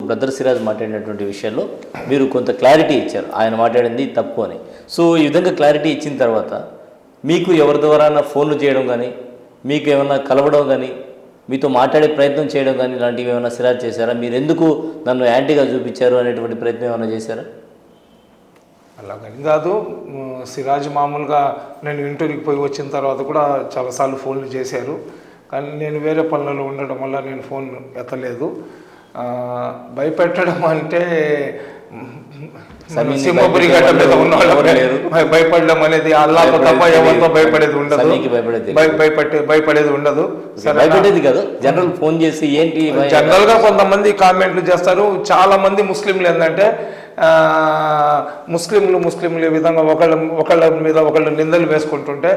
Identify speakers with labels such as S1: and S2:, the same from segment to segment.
S1: Brother Siraj మాట్లాడినటువంటి విషయాల్లో మీరు కొంత క్లారిటీ ఇచ్చారు, ఆయన మాట్లాడింది తప్పు అని. సో ఈ విధంగా క్లారిటీ ఇచ్చిన తర్వాత మీకు ఎవరి ద్వారా ఫోన్లు చేయడం కానీ, మీకు ఏమైనా కలవడం కానీ, మీతో మాట్లాడే ప్రయత్నం చేయడం కానీ ఇలాంటివి ఏమైనా సిరాజ్ చేశారా? మీరు ఎందుకు నన్ను యాంటీగా చూపించారు అనేటువంటి ప్రయత్నం ఏమైనా చేశారా?
S2: అలాగని కాదు, సిరాజ్ మామూలుగా నేను ఇంటర్వ్యూకి పోయి వచ్చిన తర్వాత కూడా చాలాసార్లు ఫోన్లు చేశారు. కానీ నేను వేరే పనులలో ఉండడం వల్ల నేను ఫోన్ ఎత్తలేదు. భయపెట్టడం అంటే సింహపురి గడ్డ మీద ఉన్న భయపడడం అనేది అల్లాహ్ తప్ప ఎవరితో భయపడేది ఉండదు, భయపడేది ఉండదు.
S1: భయపడేది కాదు, జనరల్ ఫోన్ చేసి ఏంటి
S2: జనరల్ గా కొంతమంది కామెంట్లు చేస్తారు. చాలా మంది ముస్లింలు ఏంటంటే ముస్లింలు ఈ విధంగా ఒకళ్ళ మీద ఒకళ్ళు నిందలు వేసుకుంటుంటే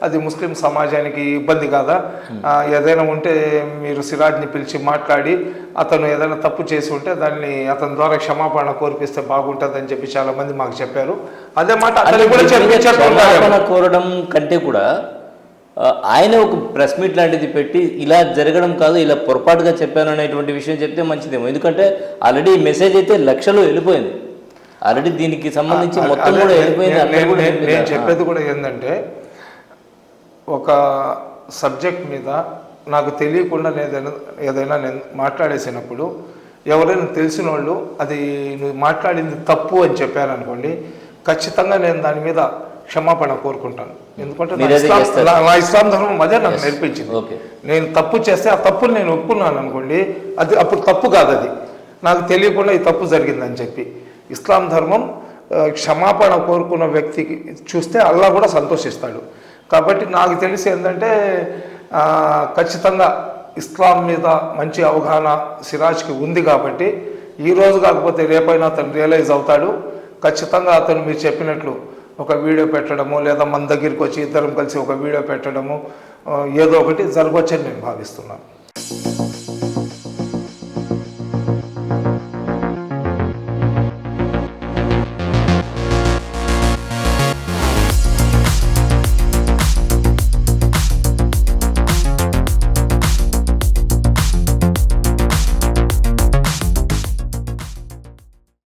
S2: అది ముస్లిం సమాజానికి ఇబ్బంది కాదా? ఏదైనా ఉంటే మీరు సిరాజ్ని పిలిచి మాట్లాడి అతను ఏదైనా తప్పు చేసి ఉంటే దాన్ని అతని ద్వారా క్షమాపణ కోరిపిస్తే బాగుంటుంది అని చెప్పి చాలా మంది మాకు చెప్పారు. అదే మాట అతను కూడా
S1: క్షమాపణ కోరడం కంటే కూడా ఆయన ఒక ప్రెస్ మీట్ లాంటిది పెట్టి ఇలా జరగడం కాదు, ఇలా పొరపాటుగా చెప్పాను అనేటువంటి విషయం చెప్తే మంచిదేమో. ఎందుకంటే ఆల్రెడీ మెసేజ్ అయితే లక్షలు వెళ్ళిపోయింది, ఆల్రెడీ దీనికి సంబంధించి మొత్తం కూడా వెళ్ళిపోయింది.
S2: నేను చెప్పేది కూడా ఏంటంటే, ఒక సబ్జెక్ట్ మీద నాకు తెలియకుండా ఏదైనా నేను మాట్లాడేసినప్పుడు ఎవరైనా తెలిసిన వాళ్ళు అది నువ్వు మాట్లాడింది తప్పు అని చెప్పారనుకోండి, ఖచ్చితంగా నేను దాని మీద క్షమాపణ కోరుకుంటాను. ఎందుకంటే నా ఇస్లాం ధర్మం అదే నాకు నేర్పించింది. నేను తప్పు చేస్తే ఆ తప్పుని నేను ఒప్పుకున్నాను అనుకోండి, అది అప్పుడు తప్పు కాదు, అది నాకు తెలియకుండా ఈ తప్పు జరిగిందని చెప్పి. ఇస్లాం ధర్మం క్షమాపణ కోరుకున్న వ్యక్తికి చూస్తే అల్లాహ్ కూడా సంతోషిస్తాడు. కాబట్టి నాకు తెలిసి ఏంటంటే ఖచ్చితంగా ఇస్లాం మీద మంచి అవగాహన సిరాజ్కి ఉంది. కాబట్టి ఈరోజు కాకపోతే రేపైనా అతను రియలైజ్ అవుతాడు. ఖచ్చితంగా అతను మీరు చెప్పినట్లు ఒక వీడియో పెట్టడము, లేదా మన దగ్గరికి వచ్చి ఇద్దరం కలిసి ఒక వీడియో పెట్టడము, ఏదో ఒకటి జరగవచ్చని నేను భావిస్తున్నాను.